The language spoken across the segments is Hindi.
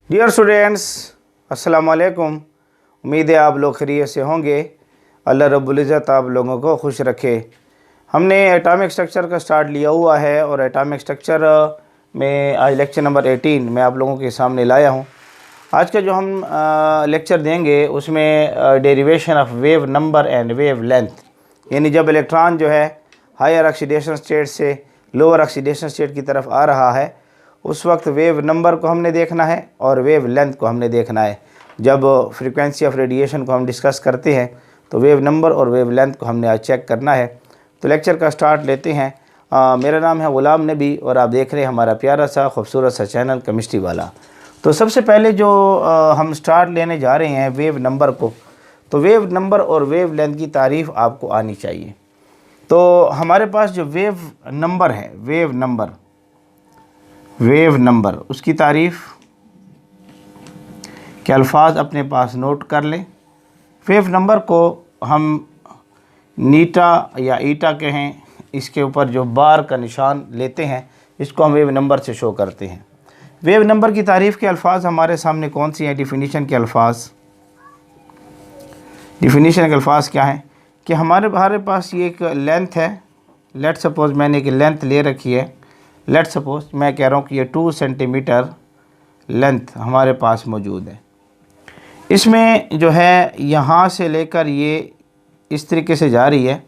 डियर स्टूडेंट्स, अस्सलाम वालेकुम। उम्मीद है आप लोग खैरियत से होंगे। अल्लाह रब्बुल इज़्ज़त आप लोगों को खुश रखे। हमने एटॉमिक स्ट्रक्चर का स्टार्ट लिया हुआ है और एटॉमिक स्ट्रक्चर में आज लेक्चर नंबर 18 मैं आप लोगों के सामने लाया हूँ। आज का जो हम लेक्चर देंगे उसमें derivation of wave number and wave length, यानी जब इलेक्ट्रॉन जो है हायर ऑक्सीडेशन स्टेट से लोअर ऑक्सीडेशन स्टेट की तरफ आ रहा है उस वक्त वेव नंबर को हमने देखना है और वेव लेंथ को हमने देखना है। जब फ्रीक्वेंसी ऑफ रेडिएशन को हम डिस्कस करते हैं तो वेव नंबर और वेव लेंथ को हमने आज चेक करना है। तो लेक्चर का स्टार्ट लेते हैं। मेरा नाम है ग़ुलाम नबी और आप देख रहे हैं हमारा प्यारा सा खूबसूरत सा चैनल केमिस्ट्री वाला। तो सबसे पहले जो हम स्टार्ट लेने जा रहे हैं वेव नंबर को, तो वेव नंबर और वेव लेंथ की तारीफ़ आपको आनी चाहिए। तो हमारे पास जो वेव नंबर है, वेव नंबर उसकी तारीफ़ के अल्फाज अपने पास नोट कर लें। वेव नंबर को हम नीटा या ईटा कहें, इसके ऊपर जो बार का निशान लेते हैं इसको हम वेव नंबर से शो करते हैं। वेव नंबर की तारीफ़ के अल्फाज हमारे सामने कौन सी हैं? डिफिनीशन के अल्फाज। डिफिनीशन के अल्फाज क्या हैं कि हमारे पास ये एक लेंथ है। लेट सपोज़ मैंने एक लेंथ ले रखी है। लेट सपोज़ मैं कह रहा हूँ कि ये 2 सेंटीमीटर लेंथ हमारे पास मौजूद है। इसमें जो है यहाँ से लेकर ये इस तरीके से जा रही है।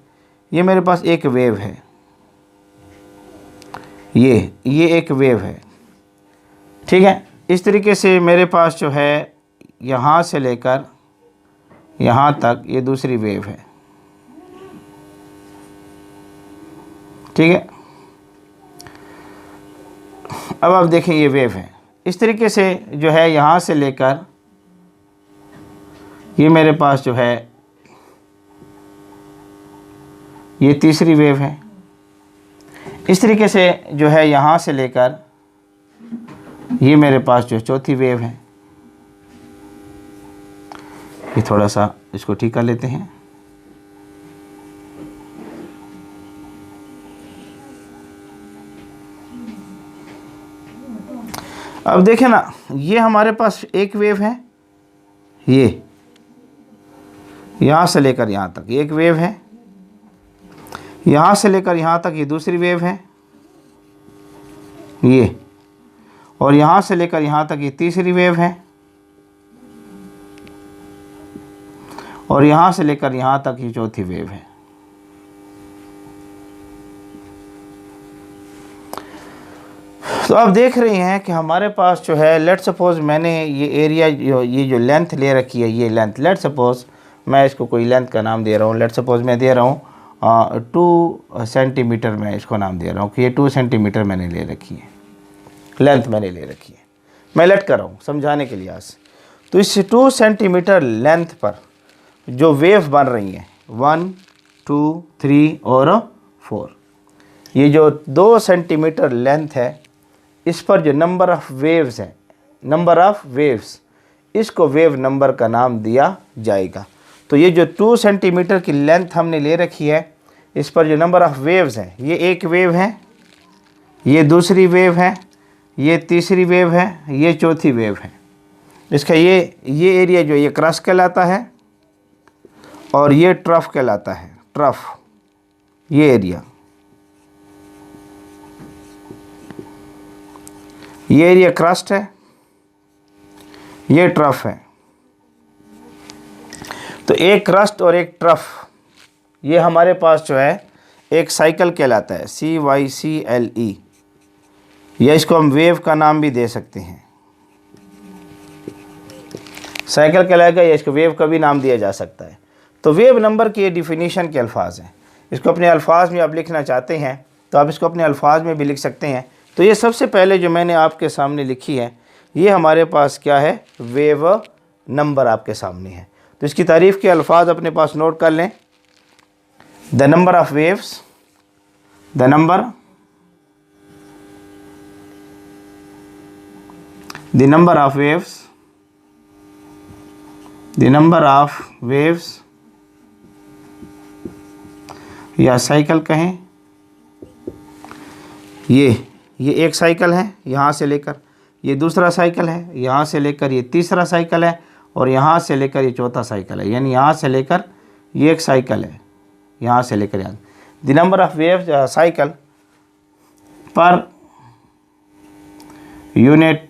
ये मेरे पास एक वेव है, ये एक वेव है, ठीक है। इस तरीके से मेरे पास जो है यहाँ से लेकर यहाँ तक ये दूसरी वेव है, ठीक है। अब आप देखें ये वेव है। इस तरीके से जो है यहाँ से लेकर ये मेरे पास जो है ये तीसरी वेव है। इस तरीके से जो है यहाँ से लेकर ये मेरे पास जो चौथी वेव है। ये थोड़ा सा इसको ठीक कर लेते हैं। अब देखें ना, ये हमारे पास एक वेव है, ये यहाँ से लेकर यहाँ तक एक वेव है, यहाँ से लेकर यहाँ तक ये दूसरी वेव है, ये, और यहाँ से लेकर यहाँ तक ये तीसरी वेव है, और यहाँ से लेकर यहाँ तक ये चौथी वेव है। तो आप देख रहे हैं कि हमारे पास जो है लेट सपोज़ मैंने ये एरिया ये जो लेंथ ले रखी है, ये लेंथ, लेट सपोज़ मैं इसको कोई लेंथ का नाम दे रहा हूँ। लेट सपोज़ मैं दे रहा हूँ 2 सेंटीमीटर, मैं इसको नाम दे रहा हूँ कि ये 2 सेंटीमीटर मैंने ले रखी है, लेंथ मैंने ले रखी है। मैं लेट कर रहा हूँ समझाने के लिए आज। तो इस 2 सेंटीमीटर लेंथ पर जो वेव बन रही हैं 1, 2, 3 और 4, ये जो 2 सेंटीमीटर लेंथ है इस पर जो नंबर ऑफ़ वेव्स हैं, नंबर ऑफ़ वेव्स, इसको वेव नंबर का नाम दिया जाएगा। तो ये जो 2 सेंटीमीटर की लेंथ हमने ले रखी है इस पर जो नंबर ऑफ़ वेव्स हैं, ये एक वेव है, ये दूसरी वेव है, ये तीसरी वेव है, ये चौथी वेव है। इसका ये एरिया जो ये क्रस्ट कहलाता है और ये ट्रफ कहलाता है। ट्रफ, ये एरिया, ये एरिया क्रस्ट है, ये ट्रफ है। तो एक क्रस्ट और एक ट्रफ, ये हमारे पास जो है एक साइकिल कहलाता है, CYCLE, या इसको हम वेव का नाम भी दे सकते हैं। साइकिल कहलाएगा या इसको वेव का भी नाम दिया जा सकता है। तो वेव नंबर के डिफिनीशन के अल्फाज हैं। इसको अपने अल्फाज में आप लिखना चाहते हैं तो आप इसको अपने अल्फाज में भी लिख सकते हैं। तो ये सबसे पहले जो मैंने आपके सामने लिखी है ये हमारे पास क्या है? वेव नंबर आपके सामने है। तो इसकी तारीफ़ के अल्फाज अपने पास नोट कर लें। The number of waves, the number of waves, the number of waves या साइकिल कहें। ये एक साइकिल है यहाँ से लेकर ये दूसरा साइकिल है, यहाँ से लेकर ये तीसरा साइकिल है, और यहाँ से लेकर ये चौथा साइकिल है, यानी यहाँ से लेकर ये एक साइकिल है, यहाँ से लेकर यहाँ। The number of wave cycle per unit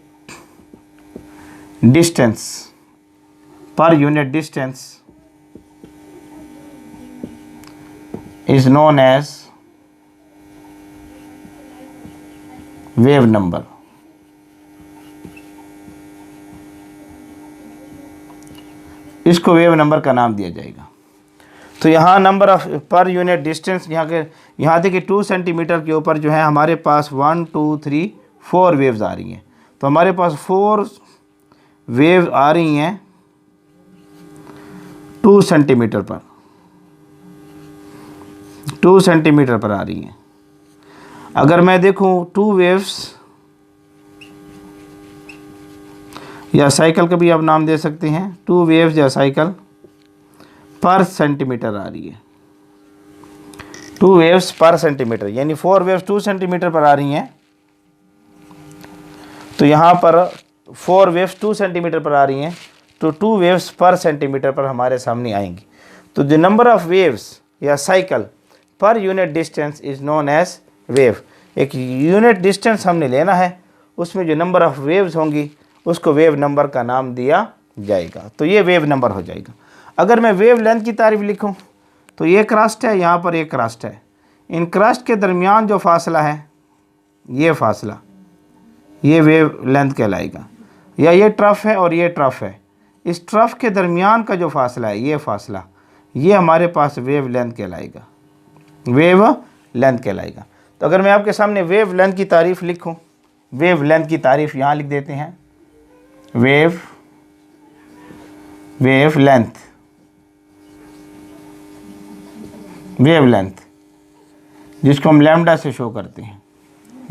distance is known as wave number. इसको वेव नंबर का नाम दिया जाएगा। तो यहाँ नंबर ऑफ पर यूनिट डिस्टेंस, यहाँ देखिए 2 सेंटीमीटर के ऊपर जो है हमारे पास 1 2 3 4 वेव्स आ रही हैं। तो हमारे पास 4 वेव आ रही हैं 2 सेंटीमीटर पर, 2 सेंटीमीटर पर आ रही हैं। अगर मैं देखूं 2 वेव्स या साइकिल का भी आप नाम दे सकते हैं, 2 वेव्स या साइकिल पर सेंटीमीटर आ रही है, 2 वेव्स पर सेंटीमीटर, यानी 4 वेव्स 2 सेंटीमीटर पर आ रही हैं। तो यहाँ पर 4 वेव्स 2 सेंटीमीटर पर आ रही हैं, तो 2 वेव्स पर सेंटीमीटर पर हमारे सामने आएंगी। तो द नंबर ऑफ वेव्स या cycle per unit distance is known as wave. एक यूनिट डिस्टेंस हमने लेना है, उसमें जो नंबर ऑफ वेव्स होंगी उसको वेव नंबर का नाम दिया जाएगा। तो ये वेव नंबर हो जाएगा। अगर मैं वेव लेंथ की तारीफ लिखूं तो ये क्रस्ट है, यहाँ पर एक क्रस्ट है, इन क्रस्ट के दरमियान जो फासला है ये फासला, ये वेव लेंथ कहलाएगा। या ये ट्रफ है और ये ट्रफ है, इस ट्रफ के दरमियान का जो फासला है ये फासला, ये हमारे पास वेव लेंथ कहलाएगा, वेव लेंथ कहलाएगा। तो अगर मैं आपके सामने वेव लेंथ की तारीफ लिखूं, वेव लेंथ की तारीफ यहाँ लिख देते हैं, वेव लेंथ, वेव लेंथ जिसको हम लैम्डा से शो करते हैं,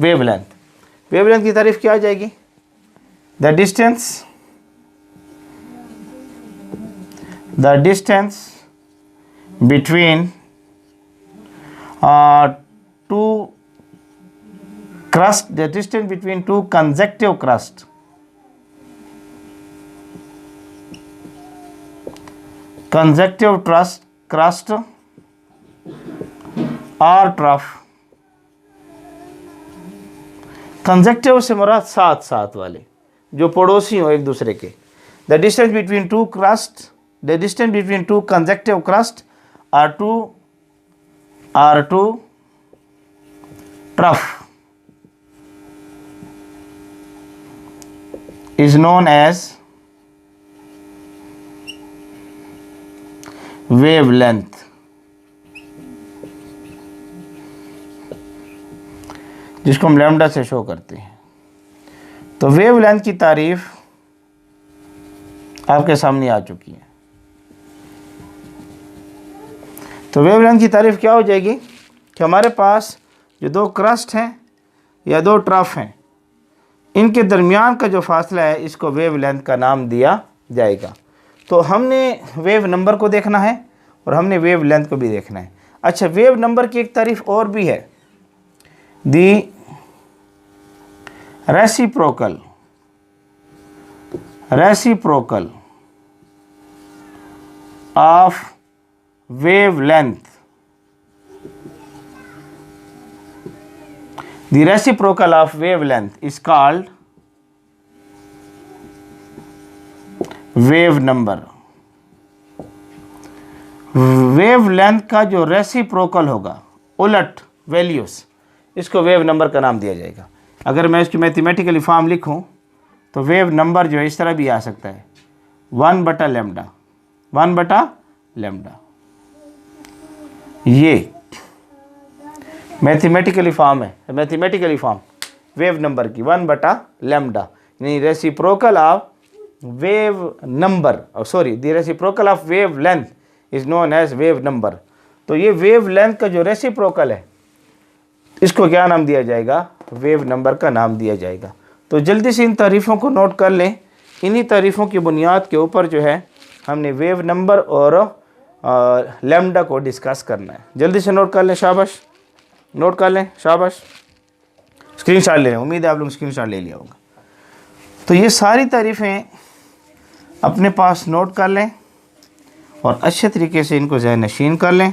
वेव लेंथ की तारीफ क्या आ जाएगी? The distance between two crust, the distance between two consecutive crust, crust or trough। Conjunctive से मुराद साथ साथ वाले जो पड़ोसी हो एक दूसरे के। The distance between two crest, the distance between two consecutive crest or two trough is known as wavelength। जिसको हम लैम्डा से शो करते हैं। तो वेवलेंथ की तारीफ आपके सामने आ चुकी है। तो वेवलेंथ की तारीफ क्या हो जाएगी कि हमारे पास जो 2 क्रस्ट हैं या 2 ट्रफ हैं, इनके दरमियान का जो फासला है इसको वेवलेंथ का नाम दिया जाएगा। तो हमने वेव नंबर को देखना है और हमने वेव लेंथ को भी देखना है। अच्छा, वेव नंबर की एक तारीफ और भी है, the reciprocal of wave length. The reciprocal of wavelength is called wave number। Wavelength का जो रेसिप्रोकल होगा, उलट वैल्यूज, इसको वेव नंबर का नाम दिया जाएगा। अगर मैं इसकी मैथमेटिकली फॉर्म लिखूं तो वेव नंबर जो है इस तरह भी आ सकता है, 1/λ, 1/λ। ये मैथमेटिकली फॉर्म है, मैथमेटिकली फॉर्म वेव नंबर की 1/λ, यानी reciprocal of wave number, sorry the reciprocal of wave length is known as wave number. तो ये वेव लेंथ का जो रेसिप्रोकल है इसको क्या नाम दिया जाएगा? वेव नंबर का नाम दिया जाएगा। तो जल्दी से इन तारीफ़ों को नोट कर लें। इन्हीं तारीफ़ों की बुनियाद के ऊपर जो है हमने वेव नंबर और लैम्डा को डिस्कस करना है। जल्दी से नोट कर लें, शाबाश, नोट कर लें, शाबाश। स्क्रीनशॉट ले लें, उम्मीद है आप लोग स्क्रीनशॉट ले लिया होगा। तो ये सारी तारीफ़ें अपने पास नोट कर लें और अच्छे तरीके से इनको ज़हन नशीन कर लें।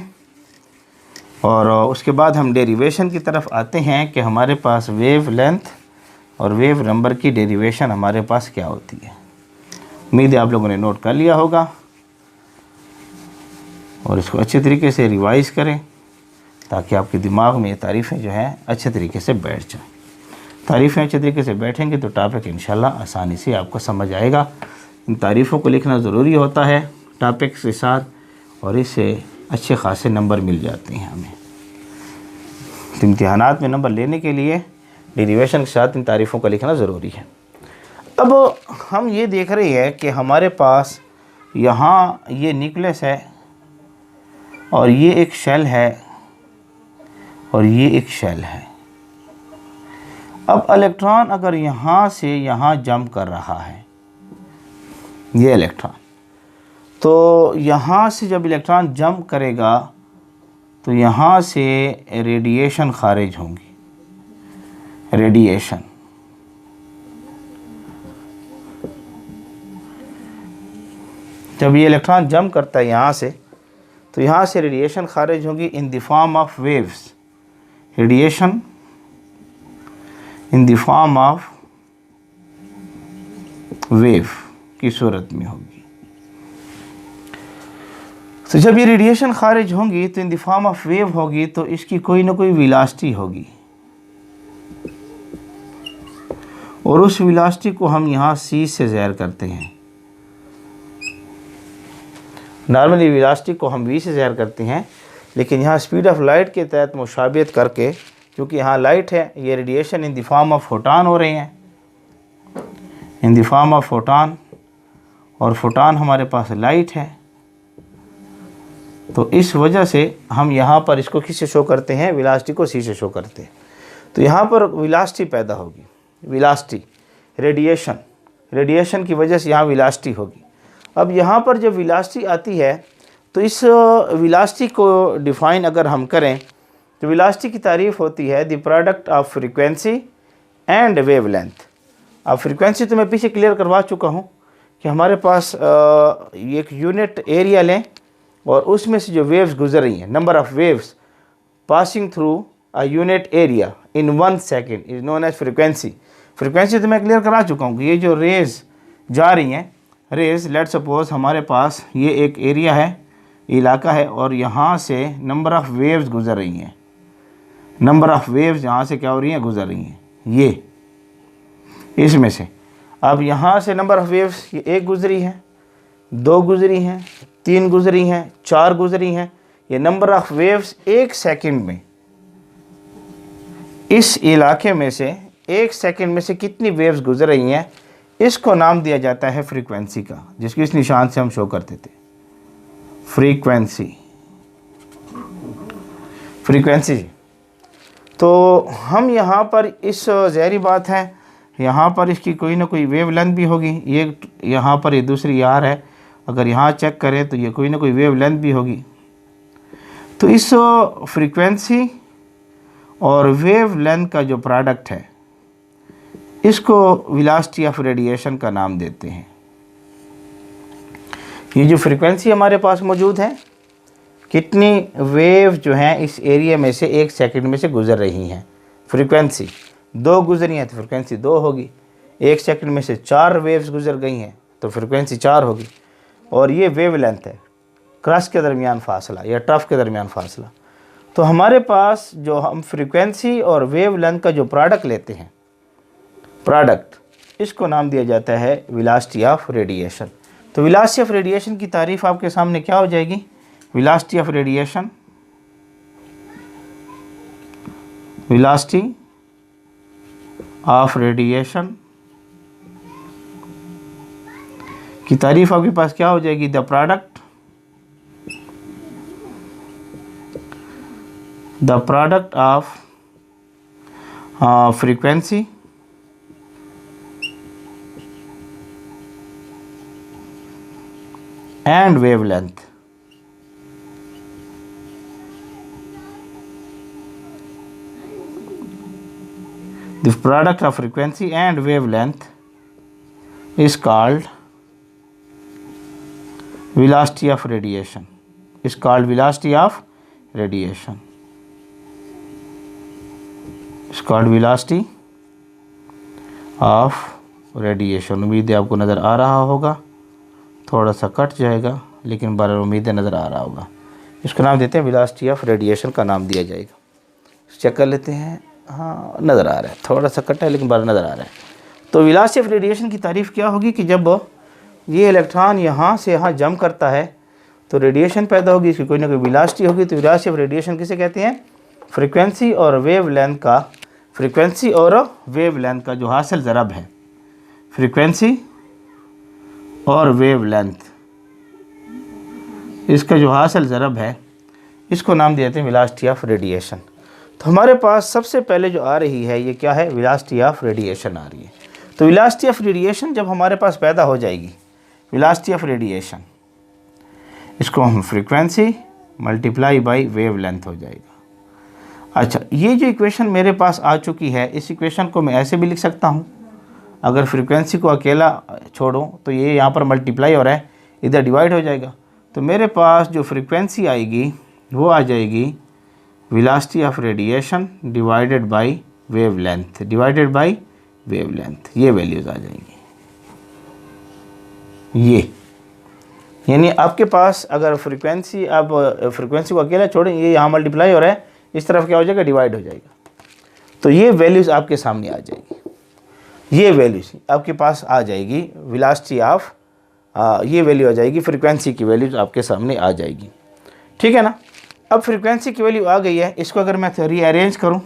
और उसके बाद हम डेरिवेशन की तरफ आते हैं कि हमारे पास वेव लेंथ और वेव नंबर की डेरिवेशन हमारे पास क्या होती है। उम्मीद है आप लोगों ने नोट कर लिया होगा और इसको अच्छे तरीके से रिवाइज़ करें ताकि आपके दिमाग में ये तारीफ़ें जो हैं अच्छे तरीके से बैठ जाएँ। तारीफ़ें अच्छे तरीके से बैठेंगे तो टॉपिक इंशाल्लाह आसानी से आपको समझ आएगा। इन तारीफ़ों को लिखना ज़रूरी होता है टॉपिक के साथ और इससे अच्छे खासे नंबर मिल जाते हैं हमें। तो इम्तिहानात में नंबर लेने के लिए डेरिवेशन के साथ इन तारीफ़ों का लिखना ज़रूरी है। अब हम ये देख रहे हैं कि हमारे पास यहाँ ये न्यूक्लियस है और ये एक शेल है और ये एक शेल है। अब इलेक्ट्रॉन अगर यहाँ से यहाँ जंप कर रहा है, ये इलेक्ट्रॉन, तो यहाँ से जब इलेक्ट्रॉन जंप करेगा तो यहाँ से रेडिएशन खारिज होंगी। रेडिएशन जब ये इलेक्ट्रॉन जंप करता है यहाँ से, तो यहाँ से रेडिएशन खारिज होगी in the form of waves. Radiation in the form of wave की सूरत में होगी। तो जब ये रेडिएशन खारिज होंगी तो in the form of wave होगी, तो इसकी कोई ना कोई वेलोसिटी होगी और उस वेलोसिटी को हम यहाँ c से ज़ाहिर करते हैं। नॉर्मली वेलोसिटी को हम v से ज़ाहिर करते हैं, लेकिन यहाँ स्पीड ऑफ लाइट के तहत मुशाबियत करके, क्योंकि यहाँ लाइट है, ये radiation in the form of photon हो रहे हैं, in the form of photon, और फोटान हमारे पास लाइट है। तो इस वजह से हम यहाँ पर इसको किससे शो करते हैं, वेलोसिटी को c से शो करते हैं। तो यहाँ पर वेलोसिटी पैदा होगी, वेलोसिटी रेडिएशन की वजह से यहाँ वेलोसिटी होगी। अब यहाँ पर जब वेलोसिटी आती है तो इस वेलोसिटी को डिफ़ाइन अगर हम करें तो वेलोसिटी की तारीफ़ होती है the product of frequency and wavelength. अब फ्रीक्वेंसी तो मैं पीछे क्लियर करवा चुका हूँ कि हमारे पास एक यूनिट एरिया लें और उसमें से जो वेव्स गुजर रही हैं, number of waves passing through a unit area in 1 second is known as frequency. Frequency तो मैं क्लियर करा चुका हूँ कि ये जो रेज़ जा रही हैं, रेज़ लेट सपोज हमारे पास ये एक एरिया है, इलाका है, और यहाँ से नंबर ऑफ़ वेव्स गुजर रही हैं। नंबर ऑफ़ वेव्स यहाँ से क्या हो रही हैं, गुजर रही हैं, ये इसमें से। अब यहाँ से नंबर ऑफ़ वेव्स, ये 1 गुजरी है, 2 गुजरी हैं, 3 गुजरी हैं, 4 गुजरी हैं। ये नंबर ऑफ़ वेव्स 1 सेकंड में, इस इलाके में से 1 सेकंड में से कितनी वेव्स गुजर रही हैं, इसको नाम दिया जाता है फ्रीक्वेंसी का, जिसकी इस निशान से हम शो करते थे, फ्रीक्वेंसी। फ्रीक्वेंसी तो हम यहाँ पर इस ज़ाहिरी बात है, यहाँ पर इसकी कोई ना कोई वेव लेंथ भी होगी। ये यहाँ पर ये दूसरी यार है, अगर यहाँ चेक करें तो ये कोई ना कोई वेव लेंथ भी होगी। तो इस फ्रीक्वेंसी और वेव लेंथ का जो प्रोडक्ट है, इसको वेलोसिटी ऑफ रेडिएशन का नाम देते हैं। ये जो फ्रीक्वेंसी हमारे पास मौजूद है, कितनी वेव जो हैं इस एरिया में से 1 सेकंड में से गुजर रही हैं, फ्रीक्वेंसी 2 गुजरी हैं तो फ्रीक्वेंसी 2 होगी। 1 सेकंड में से 4 वेव्स गुजर गई हैं तो फ्रीक्वेंसी 4 होगी। और ये वेव लेंथ है, क्रस्ट के दरमियान फासला या ट्रफ के दरमियान फासला। तो हमारे पास जो हम फ्रीक्वेंसी और वेव लेंथ का जो प्रोडक्ट लेते हैं, प्रोडक्ट, इसको नाम दिया जाता है वेलोसिटी ऑफ रेडिएशन। तो वेलोसिटी ऑफ रेडिएशन की तारीफ़ आपके सामने क्या हो जाएगी, velocity of radiation, velocity of radiation की तारीफ आपके पास क्या हो जाएगी, the product of frequency and wavelength. The product of frequency and wavelength is called velocity of radiation, is called velocity of radiation, is called velocity of radiation। उम्मीद है आपको नज़र आ रहा होगा, थोड़ा सा कट जाएगा लेकिन बार उम्मीद है नज़र आ रहा होगा। इसको नाम देते हैं वेलोसिटी ऑफ रेडिएशन का नाम दिया जाएगा। चेक कर लेते हैं, हाँ नज़र आ रहा है, थोड़ा सा कटा है लेकिन बार नज़र आ रहा है। तो वेलोसिटी ऑफ रेडिएशन की तारीफ़ क्या होगी कि जब ये इलेक्ट्रॉन यहाँ से यहाँ जम करता है तो रेडिएशन पैदा होगी, इसकी कोई ना कोई वेलोसिटी होगी। तो वेलोसिटी ऑफ रेडिएशन किसे कहते हैं? फ्रीक्वेंसी और वेव लेंथ का, फ्रीक्वेंसी और वेव लेंथ का जो हासिल ज़रब है, फ्रीक्वेंसी और वेव लेंथ, इसका जो हासिल ज़रब है इसको नाम देते हैं वेलोसिटी ऑफ रेडिएशन। तो हमारे पास सबसे पहले जो आ रही है ये क्या है? वेलोसिटी ऑफ रेडिएशन आ रही है। तो वेलोसिटी ऑफ रेडिएशन जब हमारे पास पैदा हो जाएगी, वेलोसिटी ऑफ रेडिएशन, इसको हम frequency multiply by wave length हो जाएगा। अच्छा, ये जो इक्वेशन मेरे पास आ चुकी है, इस इक्वेशन को मैं ऐसे भी लिख सकता हूँ, अगर फ्रीक्वेंसी को अकेला छोड़ूँ तो ये यहाँ पर मल्टीप्लाई हो रहा है, इधर डिवाइड हो जाएगा। तो मेरे पास जो फ्रीक्वेंसी आएगी वो आ जाएगी velocity of radiation divided by wave length, divided by wave length, ये वैल्यूज़ आ जाएंगी। ये यानी आपके पास अगर फ्रीक्वेंसी, आप फ्रीक्वेंसी को अकेला छोड़ें, ये यहाँ मल्टीप्लाई हो रहा है, इस तरफ क्या हो जाएगा? डिवाइड हो जाएगा। तो ये वैल्यूज़ आपके सामने आ जाएगी, ये वैल्यूज़ आपके पास आ जाएगी, वेलोसिटी ऑफ ये वैल्यू आ जाएगी, फ्रीक्वेंसी की वैल्यूज़ आपके सामने आ जाएगी। ठीक है ना? अब फ्रीक्वेंसी की वैल्यू आ गई है, इसको अगर मैं रीअरेंज करूं,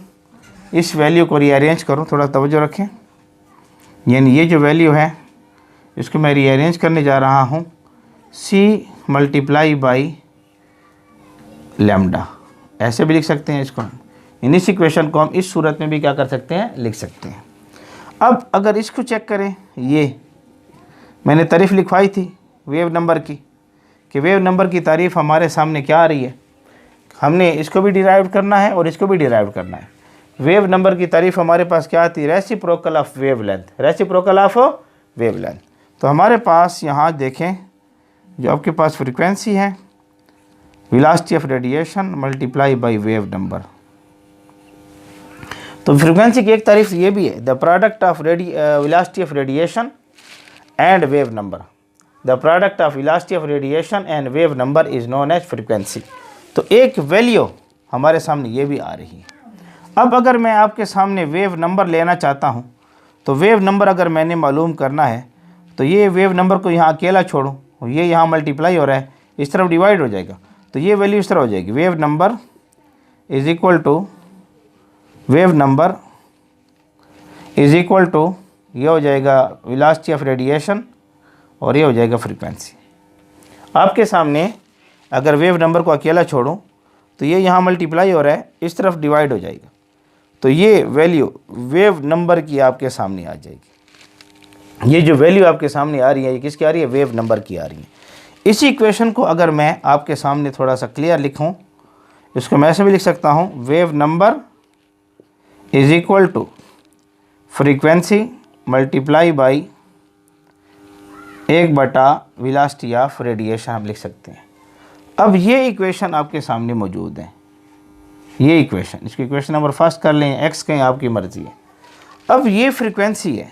इस वैल्यू को रीअरेंज करूं, थोड़ा तवज्जो रखें, यानी ये जो वैल्यू है इसको मैं रीअरेंज करने जा रहा हूं, सी मल्टीप्लाई बाई लैम्डा, ऐसे भी लिख सकते हैं इसको। इस इक्वेशन को हम इस सूरत में भी क्या कर सकते हैं? लिख सकते हैं। अब अगर इसको चेक करें, ये मैंने तारीफ़ लिखवाई थी वेव नंबर की, कि वेव नंबर की तारीफ़ हमारे सामने क्या आ रही है, हमने इसको भी डिराइव करना है और इसको भी डिराइव करना है। वेव नंबर की तारीफ़ हमारे पास क्या आती है? Reciprocal of wave length, reciprocal of wave length. तो हमारे पास यहाँ देखें, जो आपके पास फ्रीक्वेंसी है, velocity of radiation multiply by wave number. तो फ्रीक्वेंसी की एक तारीफ़ ये भी है, the product of velocity of radiation and wave number, the product of velocity of radiation and wave number is known as frequency. तो एक वैल्यू हमारे सामने ये भी आ रही है। अब अगर मैं आपके सामने वेव नंबर लेना चाहता हूँ, तो वेव नंबर अगर मैंने मालूम करना है, तो ये वेव नंबर को यहाँ अकेला छोड़ूँ, ये यहाँ मल्टीप्लाई हो रहा है, इस तरफ डिवाइड हो जाएगा, तो ये वैल्यू इस तरह हो जाएगी, wave number is equal to, wave number is equal to, ये हो जाएगा वेलोसिटी ऑफ रेडिएशन और ये हो जाएगा फ्रीक्वेंसी। आपके सामने अगर वेव नंबर को अकेला छोड़ूं तो ये यहाँ मल्टीप्लाई हो रहा है, इस तरफ डिवाइड हो जाएगा, तो ये वैल्यू वेव नंबर की आपके सामने आ जाएगी। ये जो वैल्यू आपके सामने आ रही है, ये किसकी आ रही है? वेव नंबर की आ रही है। इसी इक्वेशन को अगर मैं आपके सामने थोड़ा सा क्लियर लिखूं, इसको मैं ऐसे भी लिख सकता हूं, wave number is equal to frequency multiply by 1/, velocity of radiation हम लिख सकते हैं। अब ये इक्वेशन आपके सामने मौजूद है, ये इक्वेशन, इसकी इक्वेशन नंबर फर्स्ट कर लें, एक्स कहें, आपकी मर्ज़ी है। अब ये फ्रीक्वेंसी है,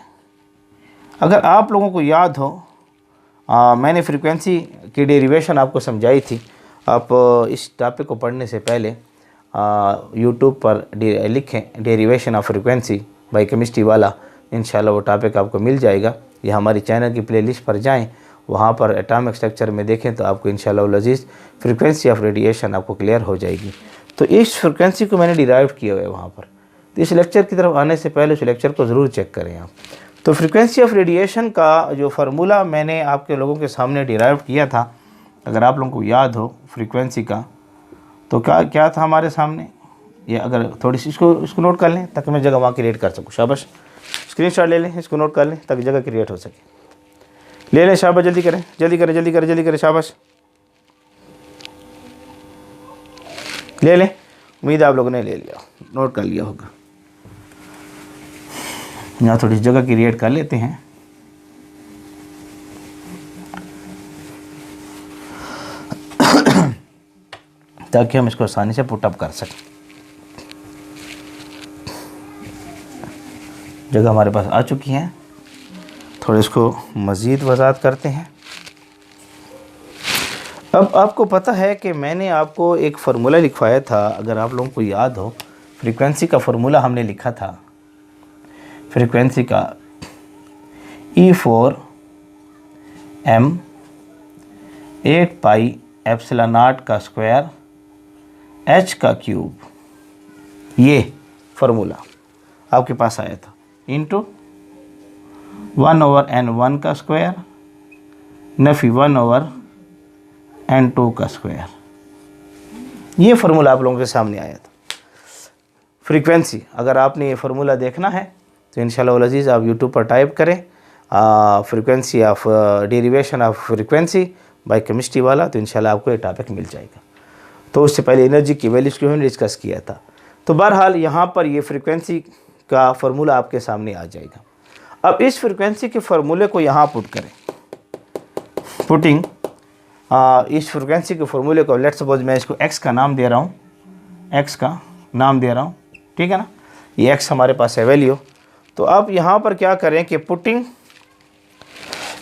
अगर आप लोगों को याद हो, मैंने फ्रीक्वेंसी की डेरिवेशन आपको समझाई थी। आप इस टॉपिक को पढ़ने से पहले यूट्यूब पर लिखें derivation of frequency by chemistry वाला, इंशाल्लाह वो टॉपिक आपको मिल जाएगा, या हमारी चैनल की प्लेलिस्ट पर जाएं, वहाँ पर एटॉमिक स्ट्रक्चर में देखें तो आपको इंशाल्लाह लजीज़ फ्रीक्वेंसी ऑफ रेडिएशन आपको क्लियर हो जाएगी। तो इस फ्रीक्वेंसी को मैंने डिराइव किया हुआ है वहाँ पर। तो इस लेक्चर की तरफ आने से पहले उस लेक्चर को ज़रूर चेक करें आप। तो फ्रीक्वेंसी ऑफ रेडिएशन का जो फार्मूला मैंने आपके लोगों के सामने डिराइव किया था, अगर आप लोगों को याद हो फ्रीक्वेंसी का, तो क्या था हमारे सामने, ये अगर थोड़ी सी इसको नोट कर लें ताकि मैं जगह वहाँ क्रिएट कर सकूँ। शाबाश, स्क्रीनशॉट ले लें, इसको नोट कर लें ताकि जगह क्रिएट हो सके। ले लें, शाबाश, जल्दी करें, जल्दी करें, जल्दी करें, जल्दी करें, शाबाश, ले लें। उम्मीद है आप लोगों ने ले लिया, नोट कर लिया होगा। यहाँ थोड़ी जगह क्रिएट कर लेते हैं। ताकि हम इसको आसानी से पुटअप कर सकें। जगह हमारे पास आ चुकी हैं, थोड़े इसको मज़ीद वजाहत करते हैं। अब आपको पता है कि मैंने आपको एक फ़ार्मूला लिखवाया था, अगर आप लोगों को याद हो, फ्रीक्वेंसी का फ़ार्मूला हमने लिखा था, फ्रीक्वेंसी का E4 m 8 pi epsilon not का स्क्वायर h का क्यूब, ये फार्मूला आपके पास आया था, इंटू 1/n1 का स्क्वायर नफी 1/n2 का स्क्वायर। ये फार्मूला आप लोगों के सामने आया था। फ्रीक्वेंसी, अगर आपने ये फार्मूला देखना है तो इंशाल्लाह वल अज़ीज़ आप यूट्यूब पर टाइप करें frequency of derivation of frequency by chemistry वाला, तो इंशाल्लाह आपको ये टॉपिक मिल जाएगा। तो उससे पहले एनर्जी की वैल्यूज़ को हमने डिस्कस किया था। तो बहरहाल यहाँ पर ये फ्रीक्वेंसी का फार्मूला आपके सामने आ जाएगा। अब इस फ्रीक्वेंसी के फार्मूले को यहाँ पुट करें, पुटिंग इस फ्रीक्वेंसी के फार्मूले को, लेट्स सपोज मैं इसको x का नाम दे रहा हूँ, x का नाम दे रहा हूँ, ठीक है ना, ये x हमारे पास है वैल्यू। तो अब यहाँ पर क्या करें कि पुटिंग,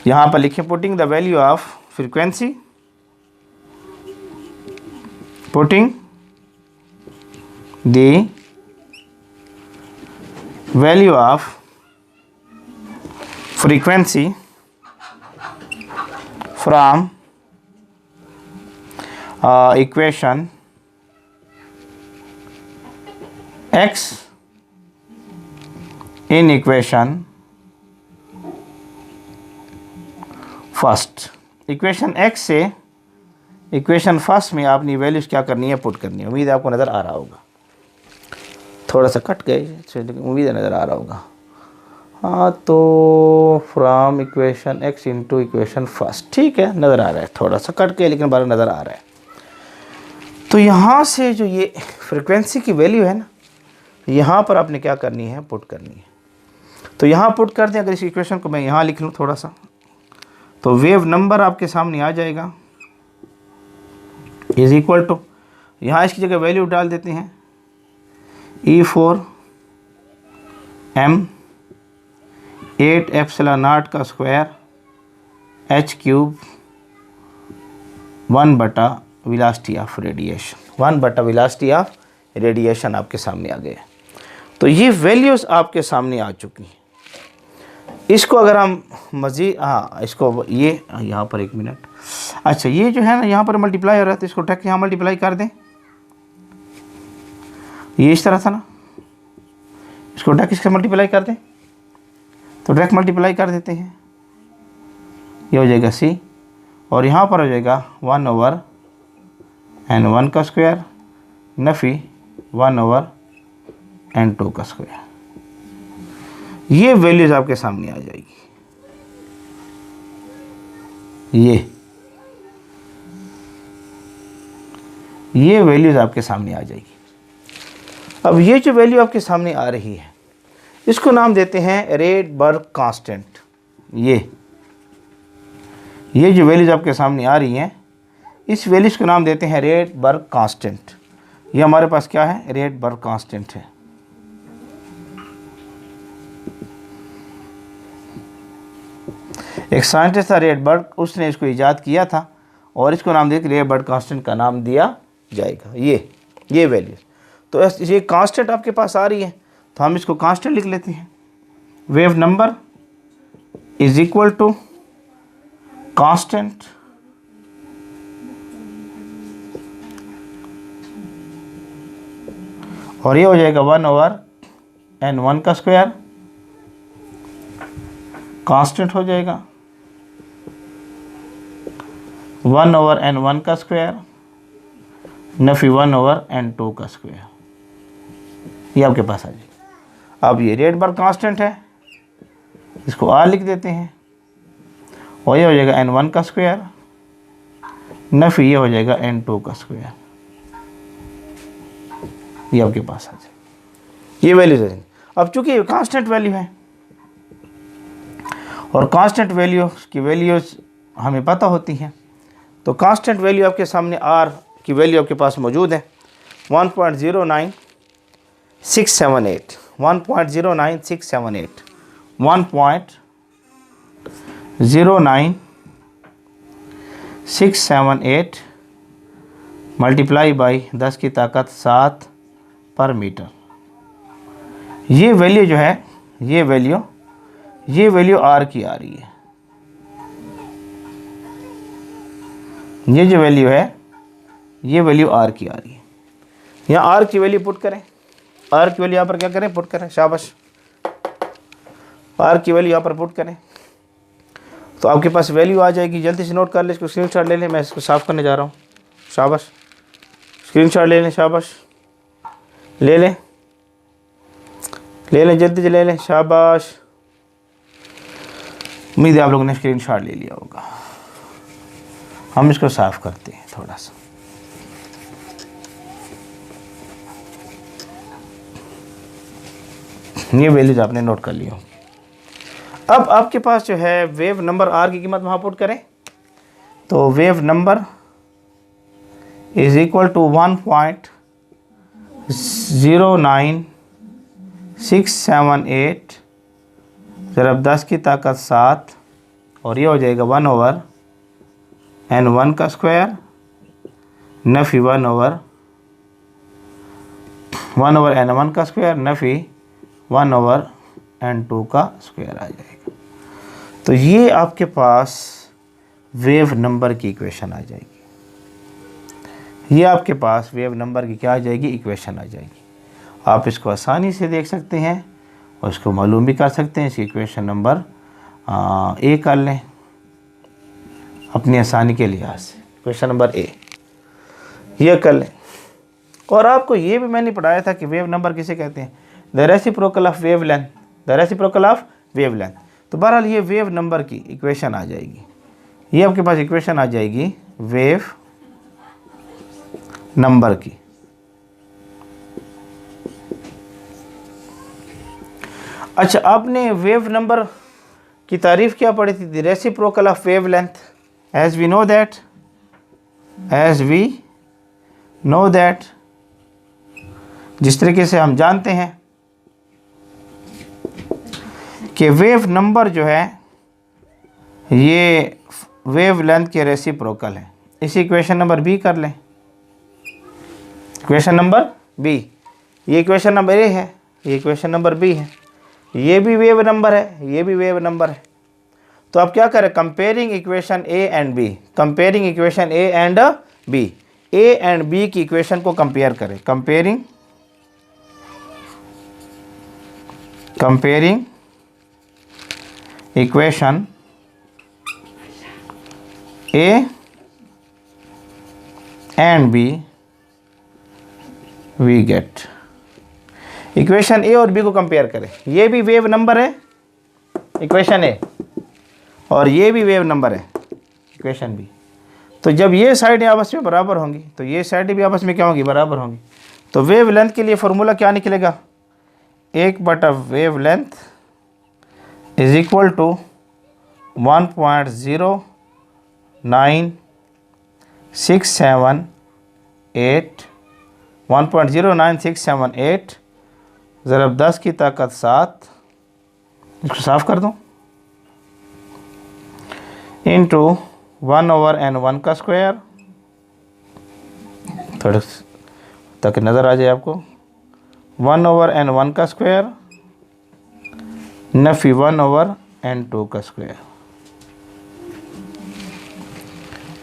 यहाँ पर लिखें putting the value of frequency, putting the value of frequency from equation x in equation first. Equation x से इक्वेशन फर्स्ट में आपने वैल्यूज़ क्या करनी है, पुट करनी है। उम्मीद है आपको नज़र आ रहा होगा, थोड़ा सा कट गए, उम्मीद है नज़र आ रहा होगा। हाँ, तो from equation x into equation first, ठीक है, नज़र आ रहा है, थोड़ा सा कट गया लेकिन बार नज़र आ रहा है। तो यहाँ से जो ये फ्रीक्वेंसी की वैल्यू है ना, यहाँ पर आपने क्या करनी है, पुट करनी है। तो यहाँ पुट कर दें, अगर इस इक्वेशन को मैं यहाँ लिख लूँ थोड़ा सा, तो वेव नंबर आपके सामने आ जाएगा, इज़ इक्वल टू, यहाँ इसकी जगह वैल्यू डाल देते हैं, E4 m 8 एप्सिलॉन नॉट का square h cube 1 velocity of radiation, 1 velocity of radiation आपके सामने आ गया। तो ये वैल्यूज़ आपके सामने आ चुकी हैं। इसको अगर हम मज़ीद, हाँ इसको ये यहाँ पर 1 मिनट, अच्छा ये जो है ना यहाँ पर मल्टीप्लाई हो रहा है, तो इसको डायरेक्ट यहाँ मल्टीप्लाई कर दें, ये इस तरह था ना, इसको डायरेक्ट इसका मल्टीप्लाई कर दें, तो डायरेक्ट मल्टीप्लाई कर देते हैं, ये हो जाएगा c, और यहाँ पर हो जाएगा 1/n1 का स्क्वायर नफी 1/n2 का स्क्वायर। ये वैल्यूज आपके सामने आ जाएगी, ये वैल्यूज आपके सामने आ जाएगी। अब ये जो वैल्यू आपके सामने आ रही है, इसको नाम देते हैं रेडबर्ग कांस्टेंट। ये जो वैल्यूज आपके सामने आ रही हैं, इस वैल्यूज को नाम देते हैं रेडबर्ग कांस्टेंट। ये हमारे पास क्या है, रेडबर्ग कांस्टेंट है। एक साइंटिस्ट था रेडबर्ग, उसने इसको इजाद किया था और इसको नाम देकर रेडबर्ग कांस्टेंट का नाम दिया जाएगा। ये वैल्यूज, तो ये कांस्टेंट आपके पास आ रही है, तो हम इसको कांस्टेंट लिख लेते हैं। Wave number is equal to constant और ये हो जाएगा 1/n1 का स्क्वायर, कांस्टेंट हो जाएगा 1/n1 का स्क्वायर नफी 1/n2 का स्क्वायर। ये आपके पास आ जाएगा। अब ये रेडबर्ग कांस्टेंट है, इसको R लिख देते हैं, और ये हो जाएगा n1 का स्क्वायर नफी ये हो जाएगा n2 का स्क्वायर। ये आपके पास आ जाएगा, ये वैल्यूज आ जाएंगे। अब चूंकि ये कांस्टेंट वैल्यू है और कांस्टेंट वैल्यू की वैल्यूज हमें पता होती हैं, तो कांस्टेंट वैल्यू आपके सामने R की वैल्यू आपके पास मौजूद है 1.09678 1.09678 1.09678 मल्टीप्लाई बाई 10 की ताकत 7 पर मीटर। ये वैल्यू जो है ये वैल्यू आर की आ रही है। ये जो वैल्यू है ये वैल्यू आर की आ रही है। यहाँ आर की वैल्यू पुट करें, आर की वैल्यू यहाँ पर क्या करें, पुट करें, शाबाश, आर की वैल्यू यहाँ पर पुट करें तो आपके पास वैल्यू आ जाएगी। जल्दी से नोट कर ले, इसको स्क्रीनशॉट ले लें, मैं इसको साफ़ करने जा रहा हूँ। शाबाश, स्क्रीनशॉट ले लें, शाबाश, ले लें जल्दी से ले लें, शाबाश। उम्मीद है आप लोगों ने स्क्रीनशॉट ले लिया होगा। हम इसको साफ़ करते हैं थोड़ा सा। ये वैल्यूज आपने नोट कर लिया। अब आपके पास जो है वेव नंबर आर की कीमत वहाँ पुट करें तो wave number is equal to 1.09678 ज़रब 10 की ताकत 7 और ये हो जाएगा 1/n1 का स्क्वायर नफ़ी 1/n1 का स्क्वायर नफ़ी 1/n2 का स्क्वायर आ जाएगा। तो ये आपके पास वेव नंबर की इक्वेशन आ जाएगी। ये आपके पास वेव नंबर की क्या आ जाएगी, इक्वेशन आ जाएगी। आप इसको आसानी से देख सकते हैं और इसको मालूम भी कर सकते हैं। इसकी इक्वेशन नंबर ए कर लें अपनी आसानी के लिहाज से। इक्वेशन नंबर ए ये कर लें। और आपको ये भी मैंने पढ़ाया था कि वेव नंबर किसे कहते हैं, the reciprocal of wave length, the reciprocal of wave length. तो बहरहाल ये वेव नंबर की इक्वेशन आ जाएगी। ये आपके पास इक्वेशन आ जाएगी वेव नंबर की। अच्छा, आपने वेव नंबर की तारीफ क्या पढ़ी थी, the reciprocal of wave length. As we know that जिस तरीके से हम जानते हैं कि वेव नंबर जो है ये वेव लेंथ के रेसिप्रोकल है। इसी इक्वेशन नंबर बी कर लें, इक्वेशन नंबर बी। ये इक्वेशन नंबर ए है, ये इक्वेशन नंबर बी है। ये भी वेव नंबर है, ये भी वेव नंबर है। तो आप क्या करें, comparing equation A and B, comparing equation A and B, A and B की इक्वेशन को कंपेयर करें। Comparing equation A and B we get. Equation A और बी को कंपेयर करें। ये भी वेव नंबर है इक्वेशन ए और ये भी वेव नंबर है इक्वेशन बी। तो जब ये साइडें आपस में बराबर होंगी तो ये साइडें भी आपस में क्या होंगी, बराबर होंगी। तो वेव लेंथ के लिए फॉर्मूला क्या निकलेगा, 1/वेव लेंथ इज इक्वल टू 1.09678 ज़रब 10 की ताकत 7, इसको साफ़ कर दूँ, इंटू 1/n1 का स्क्वायर, थोड़ा ताकि नज़र आ जाए आपको, 1/n1 का स्क्वायर नफ़ी 1/n2 का स्क्वायर।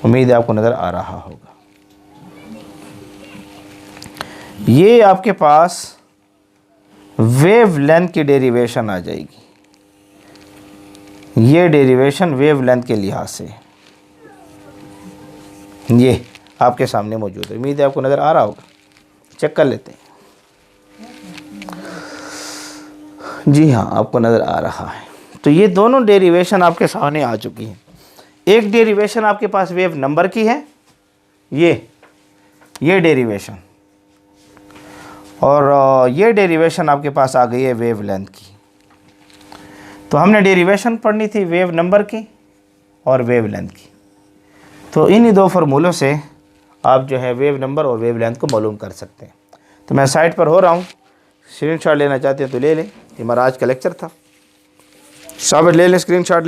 उम्मीद है आपको नज़र आ रहा होगा। ये आपके पास वेव लेंथ की डेरिवेशन आ जाएगी। ये डेरिवेशन वेव लेंथ के लिहाज से ये आपके सामने मौजूद है। उम्मीद है आपको नज़र आ रहा होगा। चेक कर लेते हैं। जी हाँ, आपको नज़र आ रहा है। तो ये दोनों डेरिवेशन आपके सामने आ चुकी हैं। एक डेरिवेशन आपके पास वेव नंबर की है, ये डेरिवेशन, और ये डेरिवेशन आपके पास आ गई है वेव लेंथ की। तो हमने डेरिवेशन पढ़नी थी वेव नंबर की और वेव लेंथ की। तो इन्हीं दो फार्मूलों से आप जो है वेव नंबर और वेव लेंथ को मालूम कर सकते हैं। तो मैं साइट पर हो रहा हूँ, स्क्रीनशॉट लेना चाहते हैं तो ले लें। ये हमारा आज का लेक्चर था, शाबाश ले लें, स्क्रीनशॉट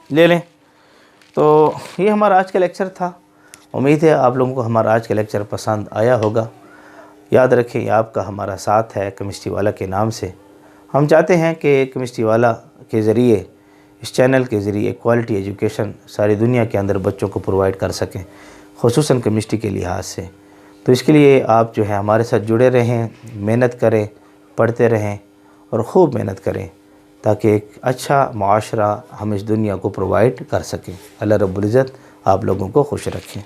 ले लें। तो ये हमारा आज का लेक्चर था। उम्मीद है आप लोगों को हमारा आज का लेक्चर पसंद आया होगा। याद रखें, ये आपका हमारा साथ है केमिस्ट्री वाला के नाम से। हम चाहते हैं कि केमिस्ट्री वाला के ज़रिए, इस चैनल के ज़रिए क्वालिटी एजुकेशन सारी दुनिया के अंदर बच्चों को प्रोवाइड कर सकें, ख़ुसूसन केमिस्ट्री के लिहाज से। तो इसके लिए आप जो है हमारे साथ जुड़े रहें, मेहनत करें, पढ़ते रहें और ख़ूब मेहनत करें, ताकि एक अच्छा मुआशरा हम इस दुनिया को प्रोवाइड कर सकें। अल्लाह रब्बुल इज़्ज़त आप लोगों को खुश रखें।